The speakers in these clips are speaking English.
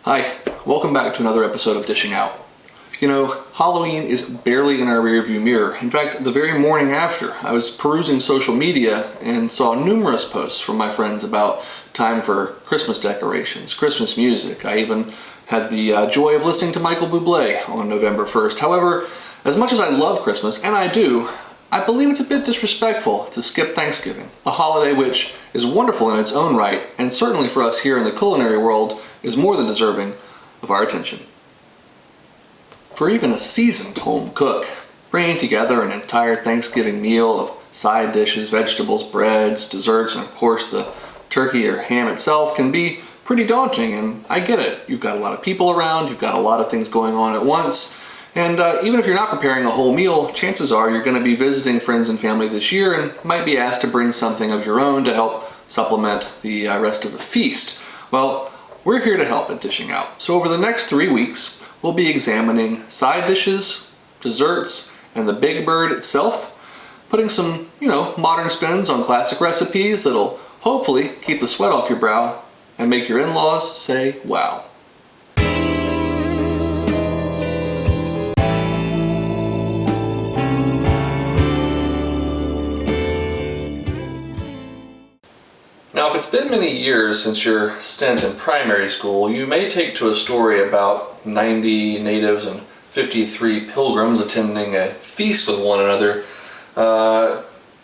Hi, welcome back to another episode of Dishing Out. You know, Halloween is barely in our rearview mirror. In fact, the very morning after, I was perusing social media and saw numerous posts from my friends about time for Christmas decorations, Christmas music. I even had the joy of listening to Michael Bublé on November 1st. However, as much as I love Christmas, and I do, I believe it's a bit disrespectful to skip Thanksgiving, a holiday which is wonderful in its own right, and certainly for us here in the culinary world, is more than deserving of our attention. For even a seasoned home cook, bringing together an entire Thanksgiving meal of side dishes, vegetables, breads, desserts, and of course the turkey or ham itself can be pretty daunting, and I get it. You've got a lot of people around, you've got a lot of things going on at once, and even if you're not preparing a whole meal, chances are you're going to be visiting friends and family this year and might be asked to bring something of your own to help supplement the rest of the feast. Well, we're here to help at Dishing Out. So over the next 3 weeks, we'll be examining side dishes, desserts, and the big bird itself, putting some, modern spins on classic recipes that'll hopefully keep the sweat off your brow and make your in-laws say, wow. Now, if it's been many years since your stint in primary school, you may take to a story about 90 natives and 53 pilgrims attending a feast with one another,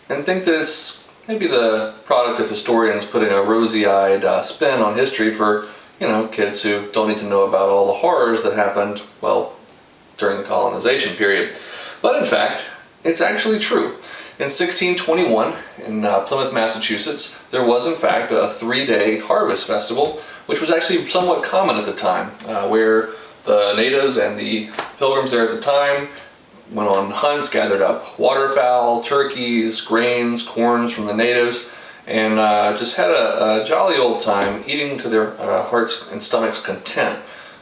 and think that it's maybe the product of historians putting a rosy-eyed spin on history for, kids who don't need to know about all the horrors that happened, during the colonization period. But in fact, it's actually true. In 1621, in Plymouth, Massachusetts, there was in fact a 3-day harvest festival, which was actually somewhat common at the time, where the natives and the pilgrims there at the time went on hunts, gathered up waterfowl, turkeys, grains, corns from the natives, and just had a jolly old time eating to their hearts and stomachs' content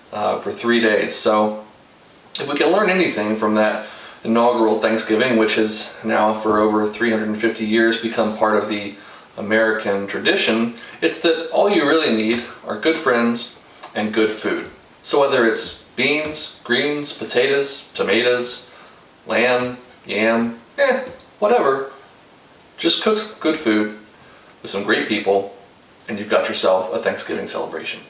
for 3 days. So if we can learn anything from that inaugural Thanksgiving, which has now for over 350 years become part of the American tradition, it's that all you really need are good friends and good food. So whether it's beans, greens, potatoes, tomatoes, lamb, yam, whatever, just cook some good food with some great people and you've got yourself a Thanksgiving celebration.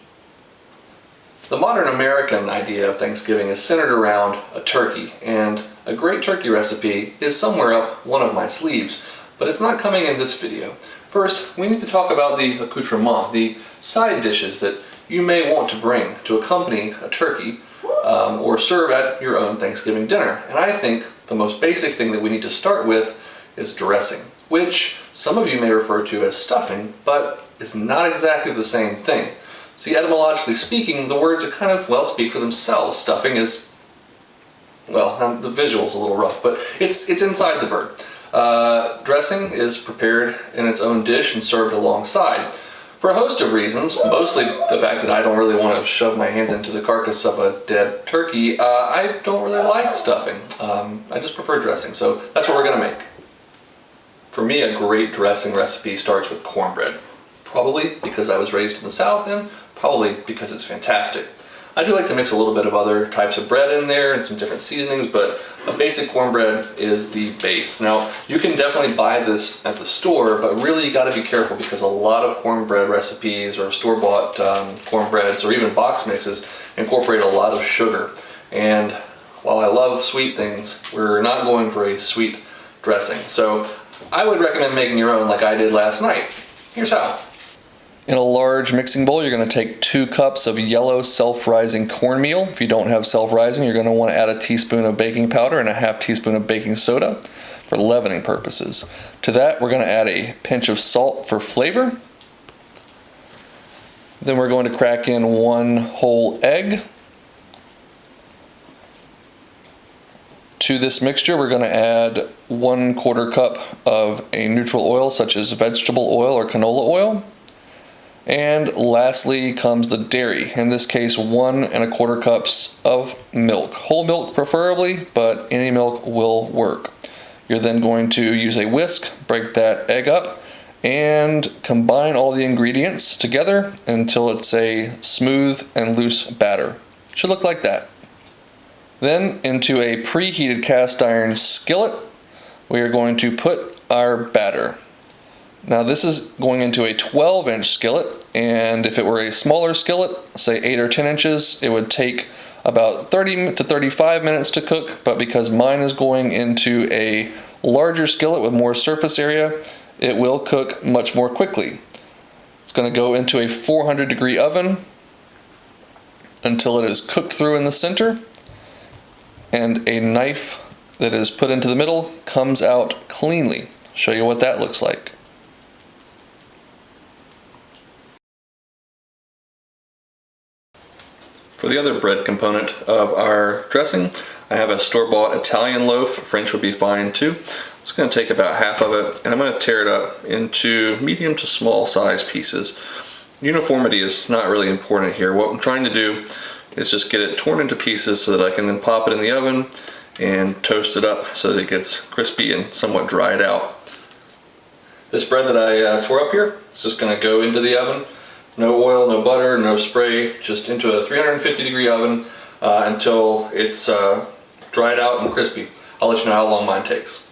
The modern American idea of Thanksgiving is centered around a turkey, and a great turkey recipe is somewhere up one of my sleeves, but it's not coming in this video. First, we need to talk about the accoutrement, the side dishes that you may want to bring to accompany a turkey or serve at your own Thanksgiving dinner. And I think the most basic thing that we need to start with is dressing, which some of you may refer to as stuffing, but is not exactly the same thing. See, etymologically speaking, the words are kind of, speak for themselves. Stuffing is, the visual's a little rough, but it's inside the bird. Dressing is prepared in its own dish and served alongside. For a host of reasons, mostly the fact that I don't really want to shove my hand into the carcass of a dead turkey, I don't really like stuffing. I just prefer dressing, so that's what we're going to make. For me, a great dressing recipe starts with cornbread. Probably because I was raised in the South, and probably because it's fantastic. I do like to mix a little bit of other types of bread in there and some different seasonings, but a basic cornbread is the base. Now, you can definitely buy this at the store, but really you gotta be careful because a lot of cornbread recipes or store-bought cornbreads or even box mixes incorporate a lot of sugar. And while I love sweet things, we're not going for a sweet dressing. So I would recommend making your own like I did last night. Here's how. In a large mixing bowl, you're going to take 2 cups of yellow self-rising cornmeal. If you don't have self-rising, you're going to want to add a teaspoon of baking powder and a half teaspoon of baking soda for leavening purposes. To that, we're going to add a pinch of salt for flavor. Then we're going to crack in 1 whole egg. To this mixture, we're going to add 1/4 cup of a neutral oil, such as vegetable oil or canola oil. And lastly comes the dairy, in this case 1¼ cups of milk. Whole milk preferably, but any milk will work. You're then going to use a whisk, break that egg up, and combine all the ingredients together until it's a smooth and loose batter. Should look like that. Then into a preheated cast iron skillet, we are going to put our batter. Now this is going into a 12-inch skillet, and if it were a smaller skillet, say 8 or 10 inches, it would take about 30 to 35 minutes to cook, but because mine is going into a larger skillet with more surface area, it will cook much more quickly. It's going to go into a 400-degree oven until it is cooked through in the center, and a knife that is put into the middle comes out cleanly. Show you what that looks like. For the other bread component of our dressing, I have a store-bought Italian loaf. French would be fine too. I'm just going to take about half of it, and I'm going to tear it up into medium to small size pieces. Uniformity is not really important here. What I'm trying to do is just get it torn into pieces so that I can then pop it in the oven and toast it up so that it gets crispy and somewhat dried out. This bread that I tore up here is just going to go into the oven. No oil, no butter, no spray, just into a 350-degree oven until it's dried out and crispy. I'll let you know how long mine takes.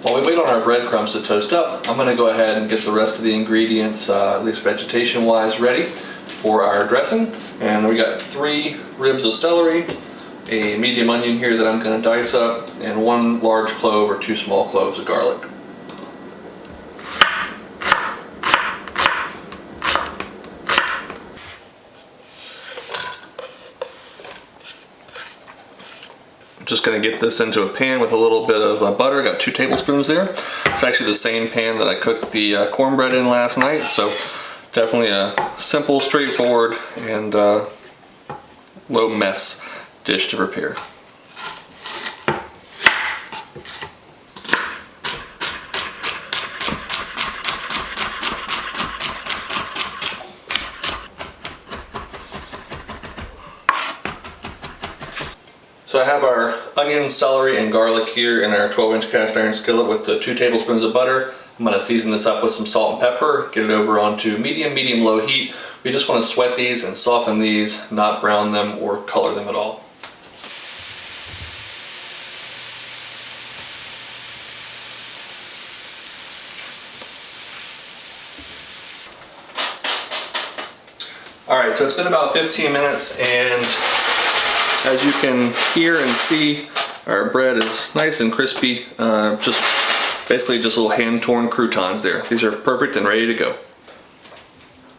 While we wait on our breadcrumbs to toast up, I'm going to go ahead and get the rest of the ingredients, at least vegetation-wise, ready for our dressing. And we got 3 ribs of celery, a medium onion here that I'm going to dice up, and 1 large clove or 2 small cloves of garlic. Just going to get this into a pan with a little bit of butter. Got 2 tablespoons there. It's actually the same pan that I cooked the cornbread in last night, so definitely a simple, straightforward, and low mess dish to prepare. So I have our onion, celery, and garlic here in our 12-inch cast iron skillet with the 2 tablespoons of butter. I'm going to season this up with some salt and pepper, get it over onto medium-low heat. We just want to sweat these and soften these, not brown them or color them at all. Alright, so it's been about 15 minutes, and as you can hear and see, our bread is nice and crispy, basically just little hand-torn croutons there. These are perfect and ready to go.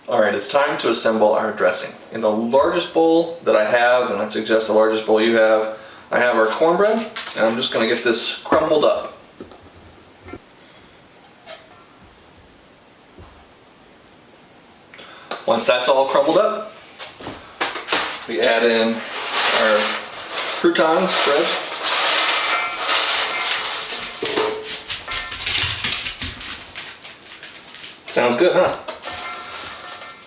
Alright, it's time to assemble our dressing. In the largest bowl that I have, and I suggest the largest bowl you have, I have our cornbread, and I'm just going to get this crumbled up. Once that's all crumbled up, we add in our croutons bread. Sounds good, huh?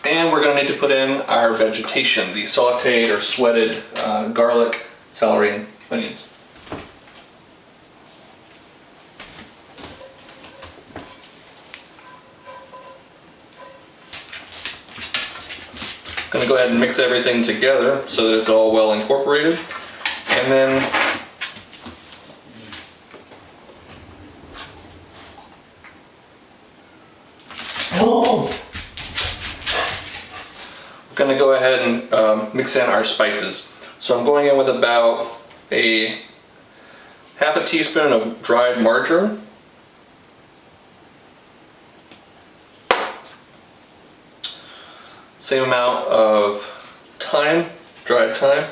And we're going to need to put in our vegetation, the sauteed or sweated garlic, celery, and onions. Going to go ahead and mix everything together so that it's all well incorporated, and then we're going to go ahead and mix in our spices. So I'm going in with about a half a teaspoon of dried marjoram, same amount of thyme, dried thyme,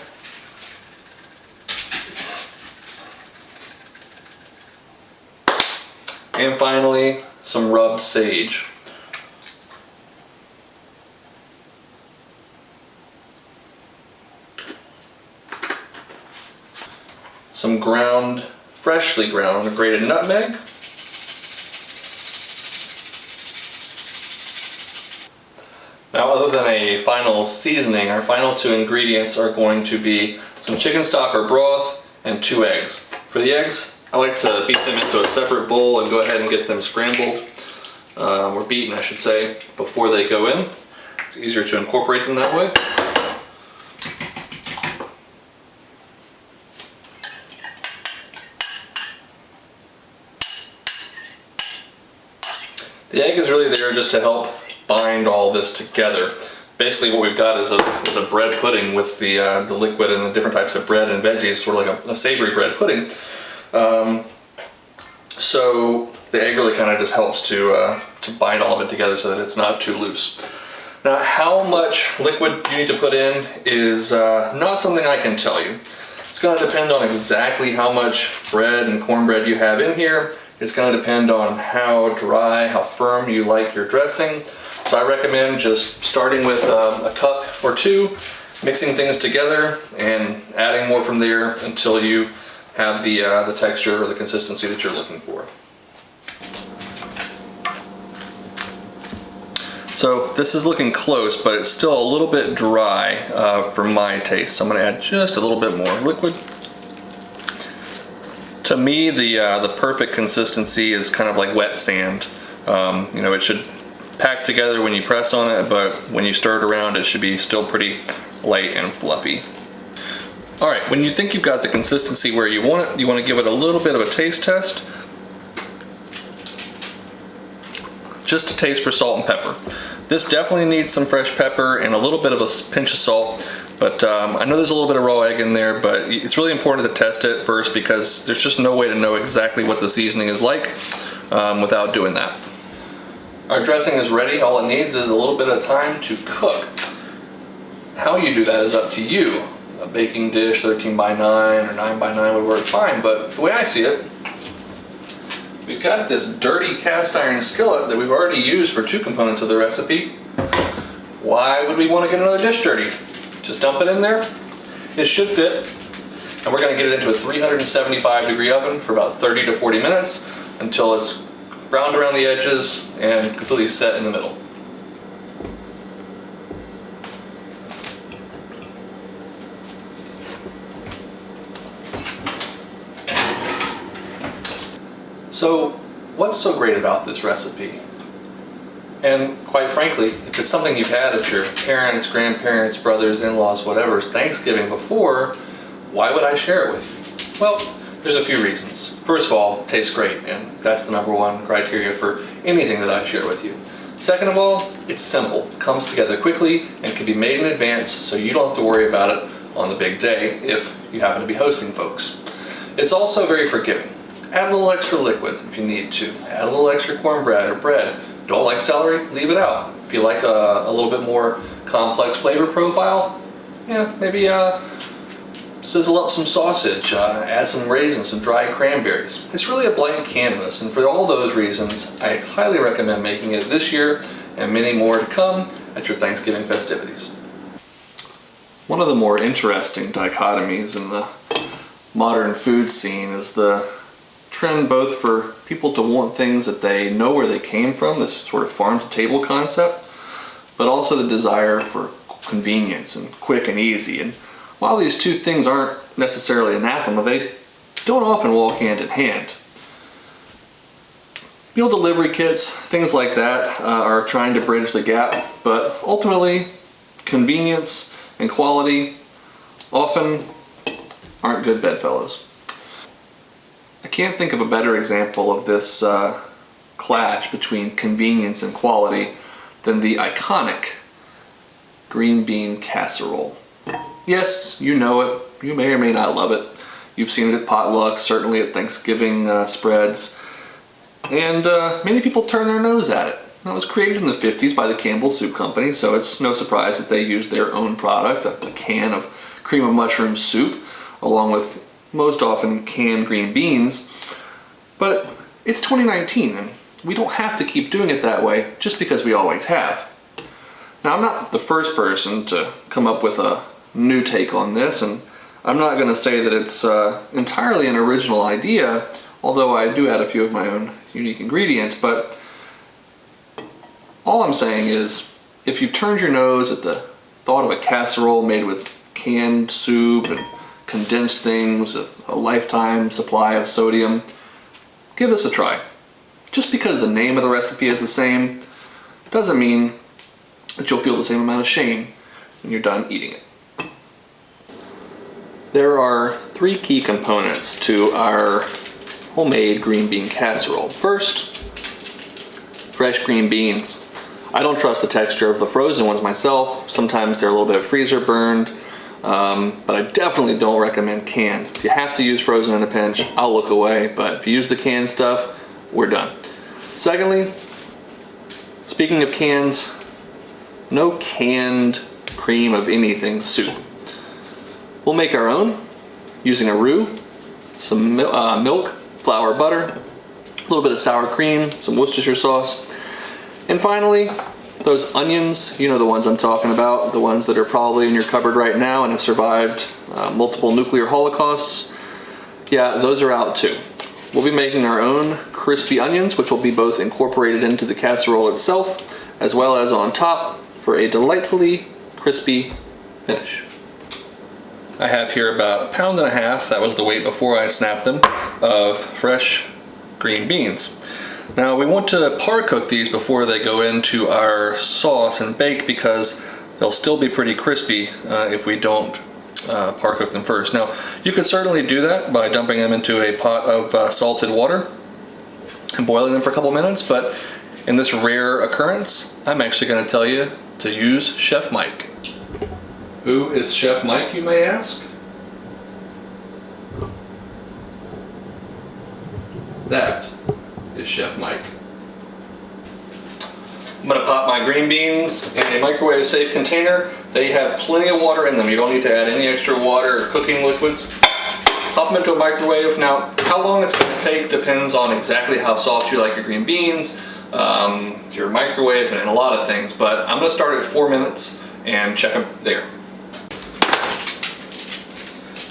and finally some rubbed sage. Some freshly ground grated nutmeg, now, other than a final seasoning, our final 2 ingredients are going to be some chicken stock or broth and 2 eggs. For the eggs, I like to beat them into a separate bowl and go ahead and get them scrambled, or beaten I should say, before they go in. It's easier to incorporate them that way. The egg is really there just to help bind all this together. Basically what we've got is a bread pudding with the liquid and the different types of bread and veggies, sort of like a savory bread pudding. So the egg really kind of just helps to bind all of it together so that it's not too loose. Now how much liquid you need to put in is not something I can tell you. It's going to depend on exactly how much bread and cornbread you have in here. It's going to depend on how dry, how firm you like your dressing. So I recommend just starting with a cup or two, mixing things together and adding more from there until you have the texture or the consistency that you're looking for. So this is looking close, but it's still a little bit dry for my taste. So I'm going to add just a little bit more liquid. To me, the perfect consistency is kind of like wet sand. You know, it should pack together when you press on it, but when you stir it around, it should be still pretty light and fluffy. All right, when you think you've got the consistency where you want it, you want to give it a little bit of a taste test. Just a taste for salt and pepper. This definitely needs some fresh pepper and a little bit of a pinch of salt. But I know there's a little bit of raw egg in there, but it's really important to test it first because there's just no way to know exactly what the seasoning is like without doing that. Our dressing is ready. All it needs is a little bit of time to cook. How you do that is up to you. A baking dish, 13 by 9 or 9 by 9 would work fine, but the way I see it, we've got this dirty cast iron skillet that we've already used for 2 components of the recipe. Why would we want to get another dish dirty? Just dump it in there. It should fit. And we're going to get it into a 375-degree oven for about 30 to 40 minutes until it's browned around the edges and completely set in the middle. So, what's so great about this recipe? And quite frankly, if it's something you've had at your parents', grandparents', brothers, in-laws, whatever's Thanksgiving before, why would I share it with you? Well, there's a few reasons. First of all, it tastes great, and that's the #1 criteria for anything that I share with you. Second of all, it's simple, comes together quickly, and can be made in advance so you don't have to worry about it on the big day if you happen to be hosting folks. It's also very forgiving. Add a little extra liquid if you need to. Add a little extra cornbread or bread. Don't like celery? Leave it out. If you like a little bit more complex flavor profile, yeah, maybe sizzle up some sausage, add some raisins, some dried cranberries. It's really a blank canvas, and for all those reasons, I highly recommend making it this year and many more to come at your Thanksgiving festivities. One of the more interesting dichotomies in the modern food scene is the trend both for people to want things that they know where they came from, this sort of farm-to-table concept, but also the desire for convenience and quick and easy. And while these two things aren't necessarily anathema, they don't often walk hand in hand. Meal delivery kits, things like that, are trying to bridge the gap, but ultimately, convenience and quality often aren't good bedfellows. I can't think of a better example of this clash between convenience and quality than the iconic green bean casserole. Yes, you know it. You may or may not love it. You've seen it at potlucks, certainly at Thanksgiving spreads, and many people turn their nose at it. It was created in the 50s by the Campbell Soup Company, so it's no surprise that they used their own product, a can of cream of mushroom soup, along with most often canned green beans. But it's 2019 and we don't have to keep doing it that way just because we always have. Now, I'm not the first person to come up with a new take on this, and I'm not going to say that it's entirely an original idea, although I do add a few of my own unique ingredients. But all I'm saying is, if you've turned your nose at the thought of a casserole made with canned soup and condensed things, a lifetime supply of sodium, give this a try. Just because the name of the recipe is the same doesn't mean that you'll feel the same amount of shame when you're done eating it. There are 3 key components to our homemade green bean casserole. First, fresh green beans. I don't trust the texture of the frozen ones myself. Sometimes they're a little bit freezer burned, but I definitely don't recommend canned. If you have to use frozen in a pinch, I'll look away, but if you use the canned stuff, we're done. Secondly, speaking of cans, no canned cream of anything soup. We'll make our own using a roux, some milk, flour, butter, a little bit of sour cream, some Worcestershire sauce, and finally, those onions, you know the ones I'm talking about, the ones that are probably in your cupboard right now and have survived multiple nuclear holocausts. Yeah, those are out too. We'll be making our own crispy onions, which will be both incorporated into the casserole itself, as well as on top for a delightfully crispy finish. I have here about 1.5 pounds, that was the weight before I snapped them, of fresh green beans. Now we want to par cook these before they go into our sauce and bake because they'll still be pretty crispy if we don't par cook them first. Now you could certainly do that by dumping them into a pot of salted water and boiling them for a couple minutes, but in this rare occurrence, I'm actually going to tell you to use Chef Mike. Who is Chef Mike, you may ask? That is Chef Mike. I'm going to pop my green beans in a microwave safe container. They have plenty of water in them. You don't need to add any extra water or cooking liquids. Pop them into a microwave. Now, how long it's going to take depends on exactly how soft you like your green beans, your microwave, and a lot of things, but I'm going to start at 4 minutes and check them there.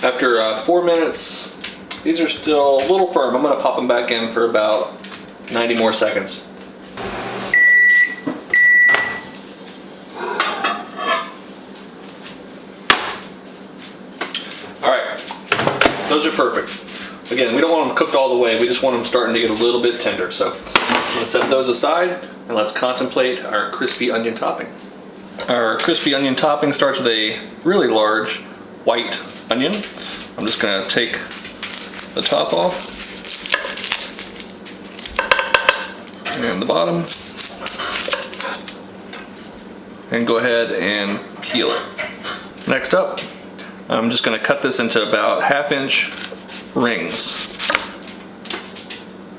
After 4 minutes, these are still a little firm. I'm going to pop them back in for about 90 more seconds. Alright, those are perfect. Again, we don't want them cooked all the way, we just want them starting to get a little bit tender. So let's set those aside and let's contemplate our crispy onion topping. Our crispy onion topping starts with a really large white onion. I'm just going to take the top off and the bottom and go ahead and peel it. Next up, I'm just going to cut this into about 1/2-inch rings,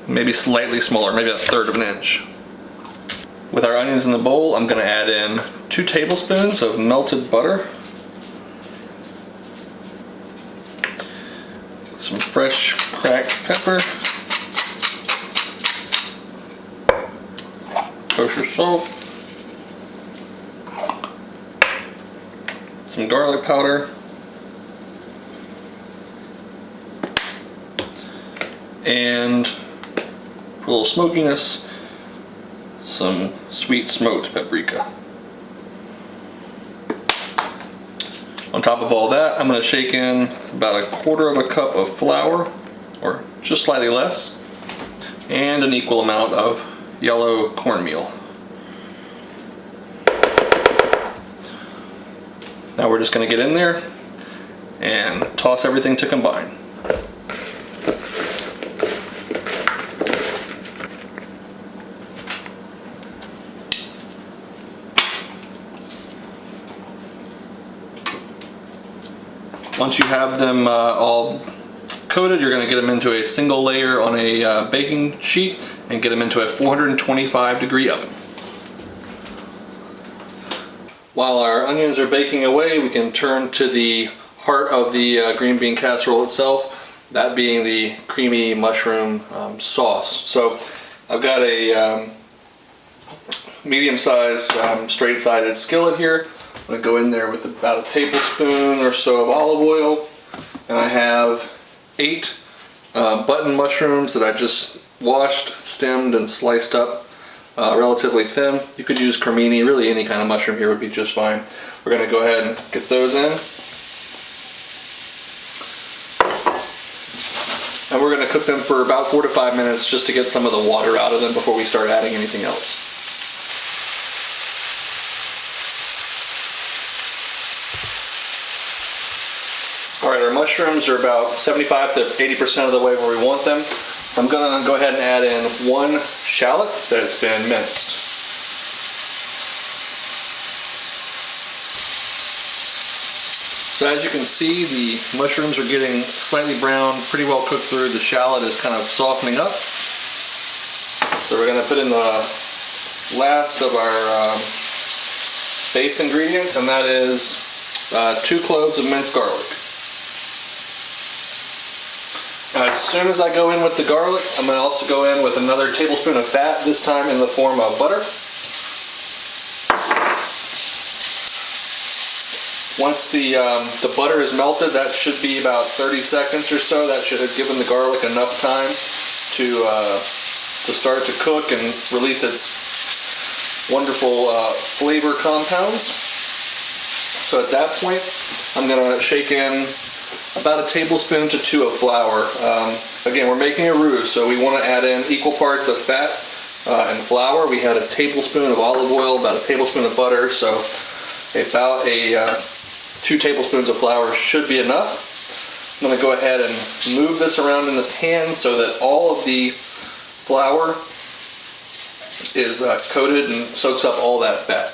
maybe slightly smaller, maybe 1/3 of an inch. With our onions in the bowl, I'm going to add in 2 tablespoons of melted butter, some fresh cracked pepper, kosher salt, some garlic powder, and for a little smokiness, some sweet smoked paprika. On top of all that, I'm going to shake in about 1/4 cup of flour, or just slightly less, and an equal amount of yellow cornmeal. Now we're just going to get in there and toss everything to combine. Once you have them all coated, you're going to get them into a single layer on a baking sheet and get them into a 425-degree oven. While our onions are baking away, we can turn to the heart of the green bean casserole itself, that being the creamy mushroom sauce. So I've got a medium-sized straight-sided skillet here. I'm going to go in there with about 1 tablespoon or so of olive oil, and I have 8 button mushrooms that I just washed, stemmed, and sliced up relatively thin. You could use cremini, really any kind of mushroom here would be just fine. We're going to go ahead and get those in. And we're going to cook them for about 4 to 5 minutes just to get some of the water out of them before we start adding anything else. Alright, our mushrooms are about 75 to 80% of the way where we want them. I'm going to go ahead and add in 1 shallot that's been minced. So as you can see, the mushrooms are getting slightly brown, pretty well cooked through. The shallot is kind of softening up. So we're going to put in the last of our base ingredients, and that is 2 cloves of minced garlic. As soon as I go in with the garlic, I'm going to also go in with another tablespoon of fat, this time in the form of butter. Once the butter is melted, that should be about 30 seconds or so. That should have given the garlic enough time to start to cook and release its wonderful flavor compounds. So at that point, I'm going to shake in about a tablespoon to 2 of flour. Again, we're making a roux, so we want to add in equal parts of fat and flour. We had a tablespoon of olive oil, about a tablespoon of butter, so about 2 tablespoons of flour should be enough. I'm going to go ahead and move this around in the pan so that all of the flour is coated and soaks up all that fat.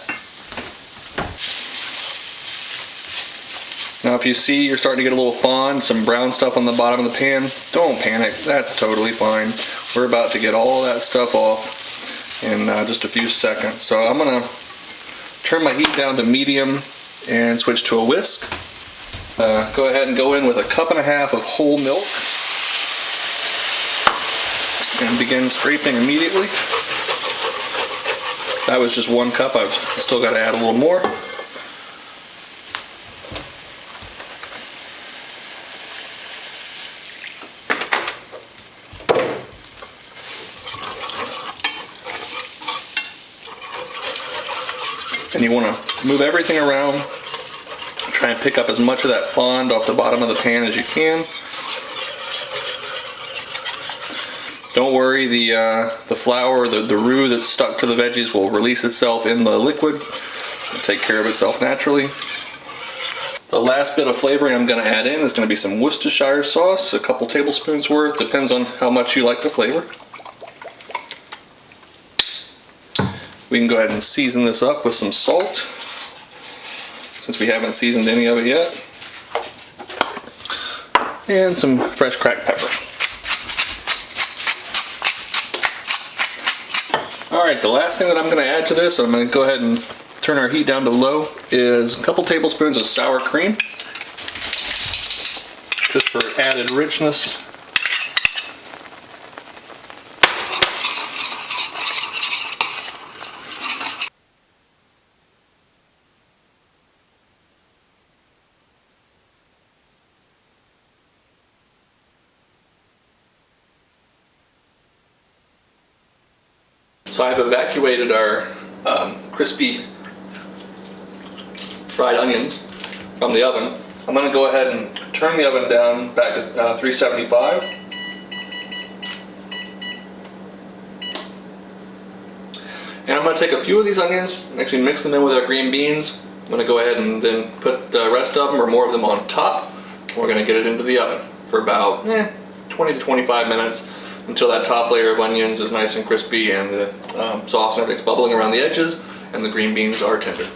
Now if you see you're starting to get a little fond, some brown stuff on the bottom of the pan, don't panic, that's totally fine. We're about to get all that stuff off in just a few seconds. So I'm going to turn my heat down to medium and switch to a whisk. Go ahead and go in with 1.5 cups of whole milk and begin scraping immediately. That was just 1 cup, I've still got to add a little more. And you want to move everything around, try and pick up as much of that fond off the bottom of the pan as you can. Don't worry, the flour, the roux that's stuck to the veggies will release itself in the liquid and take care of itself naturally. The last bit of flavoring I'm going to add in is going to be some Worcestershire sauce, a couple tablespoons worth, depends on how much you like the flavor. We can go ahead and season this up with some salt, since we haven't seasoned any of it yet, and some fresh cracked pepper. Alright, the last thing that I'm going to add to this, I'm going to go ahead and turn our heat down to low, is a couple tablespoons of sour cream, just for added richness. So I've evacuated our crispy fried onions from the oven. I'm going to go ahead and turn the oven down back to 375. And I'm going to take a few of these onions and actually mix them in with our green beans. I'm going to go ahead and then put the rest of them or more of them on top. We're going to get it into the oven for about 20 to 25 minutes. Until that top layer of onions is nice and crispy and the sauce and everything's bubbling around the edges and the green beans are tender.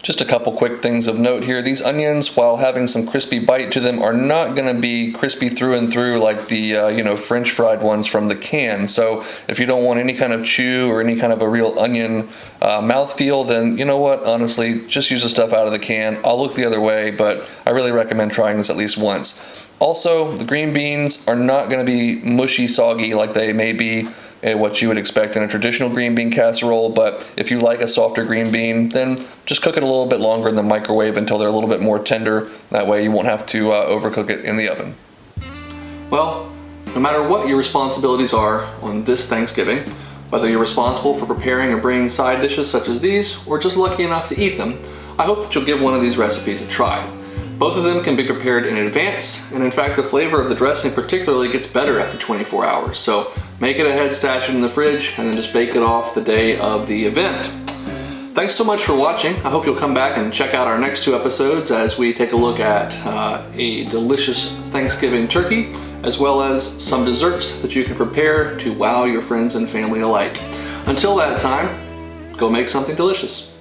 Just a couple quick things of note here. These onions, while having some crispy bite to them, are not going to be crispy through and through like the French fried ones from the can. So if you don't want any kind of chew or any kind of a real onion mouthfeel, then you know what? Honestly, just use the stuff out of the can. I'll look the other way, but I really recommend trying this at least once. Also, the green beans are not going to be mushy, soggy like they may be what you would expect in a traditional green bean casserole, but if you like a softer green bean, then just cook it a little bit longer in the microwave until they're a little bit more tender. That way you won't have to overcook it in the oven. Well, no matter what your responsibilities are on this Thanksgiving, whether you're responsible for preparing or bringing side dishes such as these, or just lucky enough to eat them, I hope that you'll give one of these recipes a try. Both of them can be prepared in advance, and in fact the flavor of the dressing particularly gets better after 24 hours. So make it ahead, stash it in the fridge, and then just bake it off the day of the event. Thanks so much for watching. I hope you'll come back and check out our next 2 episodes as we take a look at a delicious Thanksgiving turkey, as well as some desserts that you can prepare to wow your friends and family alike. Until that time, go make something delicious.